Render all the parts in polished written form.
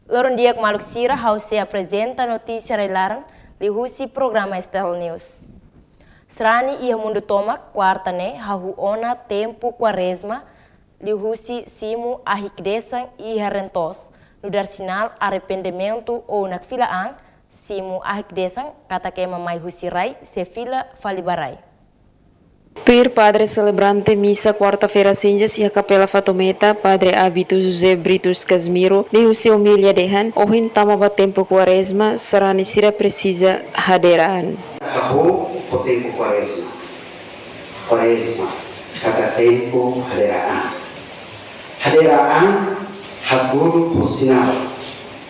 Loron dia que Maluk Sira, House apresenta notícia relarang de Husi programa Estel News. Serani ia mundo toma quarta ne hahu ona tempo quaresma de Husi simu ahikdesan e rentos no dar sinal arrependimento ou na filaan simu ahikdesan kata que mamai Husi rai se fila falibarai. Tuir Padre celebrante missa quarta-feira cinzas e a Capela Fatometa, Padre Hábito José Britos Casmiro, de Husi Humilha Dehan, ohin tama tempo quaresma, serani sira precisa haderan. Acabou o tempo quaresma. Quaresma, cada tempo haderaan. Haderaan, haguro por sinal,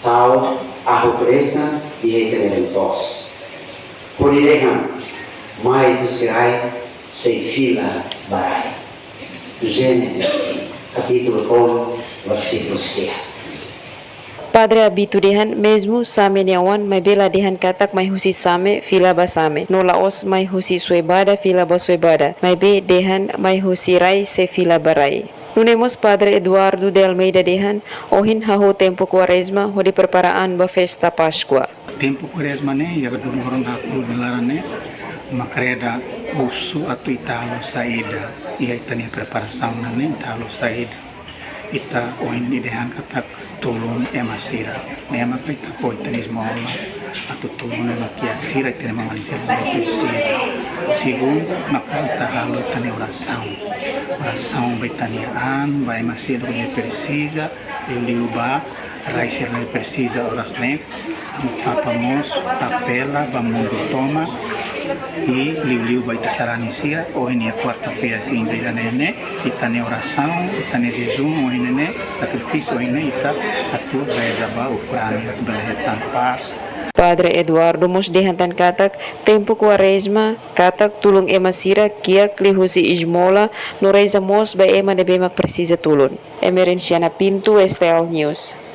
tal a represa e retenerentos. Por idehan, mai busirai, sem fila barai. Gênesis, capítulo 1, versículo 6. Padre Hábito Dehan mesmo same niawan mai bela dehan katak mai husi same fila basame. No laos mai husi suebada fila basuebada. Mai be dehan mai husi rai se fila barai. Nunemos Padre Eduardo de Almeida Dehan ohin haho tempo quaresma ho di preparaan ba festa Pascua. Tempo quaresma ne ya kadurung hakul belarane makreda usu atau italo saida ia itani preparação ne italo saida ita oin idehan katak tulun emasira nema kita ko itanis mola atau tulun emakia sira itani mamalisia precisa sigun maka ita halo itani oração baitanian vai masira ne precisa liuba raisir ne precisa oras ne papamos papela bamundo toma e liu vai te sarani sira ou em quarta-feira cinza ira nene itane oração itane jejum ou nene sacrifício ou nene ita atu reza ba ukurani atu beletan paz. Padre Eduardo mos dehantan katak tempo quaresma katak tulung ema sira kiak lihusi ismola no reza mos ba ema de bemak precisa tulun. Emerenciana Pinto, Estel News.